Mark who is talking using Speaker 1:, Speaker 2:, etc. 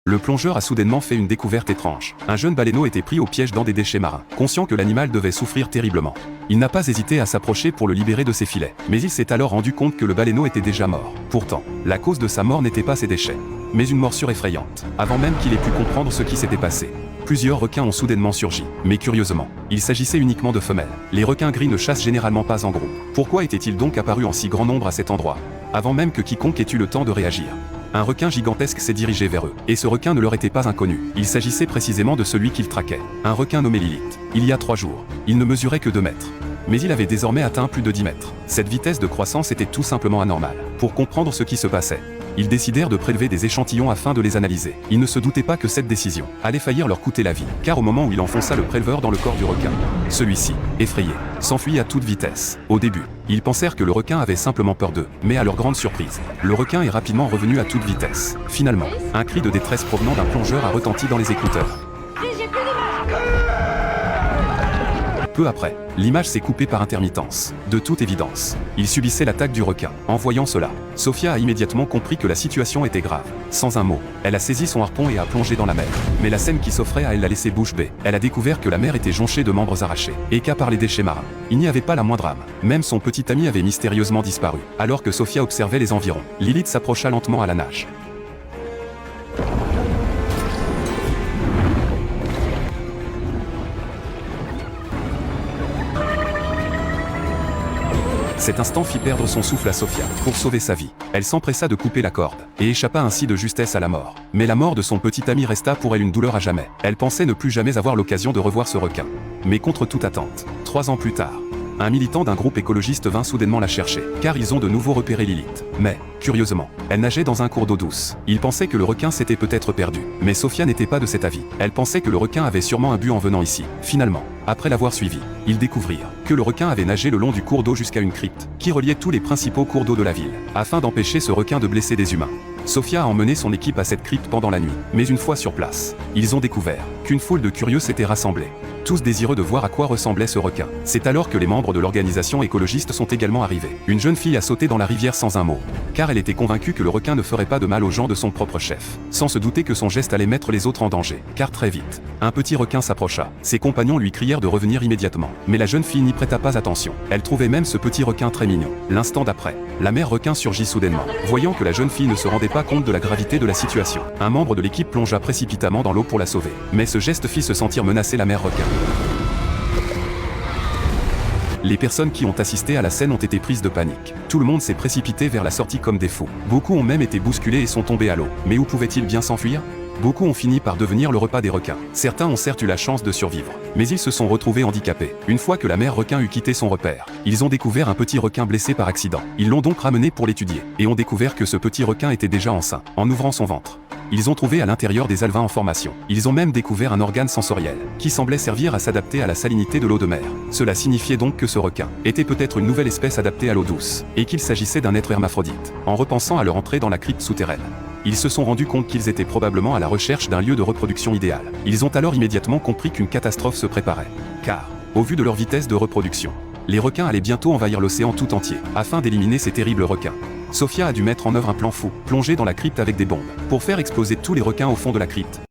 Speaker 1: Le plongeur a soudainement fait une découverte étrange. Un jeune baleineau était pris au piège dans des déchets marins, conscient que l'animal devait souffrir terriblement. Il n'a pas hésité à s'approcher pour le libérer de ses filets. Mais il s'est alors rendu compte que le baleineau était déjà mort. Pourtant, la cause de sa mort n'était pas ses déchets, mais une morsure effrayante, avant même qu'il ait pu comprendre ce qui s'était passé. Plusieurs requins ont soudainement surgi, mais curieusement, il s'agissait uniquement de femelles. Les requins gris ne chassent généralement pas en groupe. Pourquoi était-il donc apparu en si grand nombre à cet endroit, avant même que quiconque ait eu le temps de réagir? Un requin gigantesque s'est dirigé vers eux, et ce requin ne leur était pas inconnu. Il s'agissait précisément de celui qu'ils traquaient. Un requin nommé Lilith. Il y a 3 jours, il ne mesurait que 2 mètres. Mais il avait désormais atteint plus de 10 mètres. Cette vitesse de croissance était tout simplement anormale. Pour comprendre ce qui se passait, ils décidèrent de prélever des échantillons afin de les analyser. Ils ne se doutaient pas que cette décision allait faillir leur coûter la vie, car au moment où il enfonça le préleveur dans le corps du requin, celui-ci, effrayé, s'enfuit à toute vitesse. Au début, ils pensèrent que le requin avait simplement peur d'eux, mais à leur grande surprise, le requin est rapidement revenu à toute vitesse. Finalement, un cri de détresse provenant d'un plongeur a retenti dans les écouteurs. Peu après, l'image s'est coupée par intermittence. De toute évidence, il subissait l'attaque du requin. En voyant cela, Sophia a immédiatement compris que la situation était grave. Sans un mot, elle a saisi son harpon et a plongé dans la mer. Mais la scène qui s'offrait à elle l'a laissée bouche bée. Elle a découvert que la mer était jonchée de membres arrachés, et qu'à part les déchets marins, il n'y avait pas la moindre âme. Même son petit ami avait mystérieusement disparu. Alors que Sophia observait les environs, Lilith s'approcha lentement à la nage. Cet instant fit perdre son souffle à Sophia. Pour sauver sa vie, elle s'empressa de couper la corde, et échappa ainsi de justesse à la mort. Mais la mort de son petit ami resta pour elle une douleur à jamais. Elle pensait ne plus jamais avoir l'occasion de revoir ce requin. Mais contre toute attente, 3 ans plus tard, un militant d'un groupe écologiste vint soudainement la chercher, car ils ont de nouveau repéré Lilith. Mais, curieusement, elle nageait dans un cours d'eau douce. Il pensait que le requin s'était peut-être perdu. Mais Sophia n'était pas de cet avis. Elle pensait que le requin avait sûrement un but en venant ici. Finalement, après l'avoir suivi, ils découvrirent que le requin avait nagé le long du cours d'eau jusqu'à une crypte, qui reliait tous les principaux cours d'eau de la ville, afin d'empêcher ce requin de blesser des humains. Sophia a emmené son équipe à cette crypte pendant la nuit. Mais une fois sur place, ils ont découvert qu'une foule de curieux s'était rassemblée, tous désireux de voir à quoi ressemblait ce requin. C'est alors que les membres de l'organisation écologiste sont également arrivés. Une jeune fille a sauté dans la rivière sans un mot, car elle était convaincue que le requin ne ferait pas de mal aux gens de son propre chef, sans se douter que son geste allait mettre les autres en danger. Car très vite, un petit requin s'approcha. Ses compagnons lui crièrent de revenir immédiatement. Mais la jeune fille n'y prêta pas attention. Elle trouvait même ce petit requin très mignon. L'instant d'après, la mère requin surgit soudainement. Voyant que la jeune fille ne se rendait pas compte de la gravité de la situation, un membre de l'équipe plongea précipitamment dans l'eau pour la sauver. Mais ce geste fit se sentir menacer la mère requin. Les personnes qui ont assisté à la scène ont été prises de panique. Tout le monde s'est précipité vers la sortie comme des fous. Beaucoup ont même été bousculés et sont tombés à l'eau. Mais où pouvaient-ils bien s'enfuir ? Beaucoup ont fini par devenir le repas des requins. Certains ont certes eu la chance de survivre, mais ils se sont retrouvés handicapés. Une fois que la mère requin eut quitté son repère, ils ont découvert un petit requin blessé par accident. Ils l'ont donc ramené pour l'étudier, et ont découvert que ce petit requin était déjà enceint. En ouvrant son ventre, ils ont trouvé à l'intérieur des alevins en formation. Ils ont même découvert un organe sensoriel, qui semblait servir à s'adapter à la salinité de l'eau de mer. Cela signifiait donc que ce requin était peut-être une nouvelle espèce adaptée à l'eau douce, et qu'il s'agissait d'un être hermaphrodite. En repensant à leur entrée dans la crypte souterraine, ils se sont rendus compte qu'ils étaient probablement à la recherche d'un lieu de reproduction idéal. Ils ont alors immédiatement compris qu'une catastrophe se préparait. Car, au vu de leur vitesse de reproduction, les requins allaient bientôt envahir l'océan tout entier, afin d'éliminer ces terribles requins. Sophia a dû mettre en œuvre un plan fou, plonger dans la crypte avec des bombes, pour faire exploser tous les requins au fond de la crypte.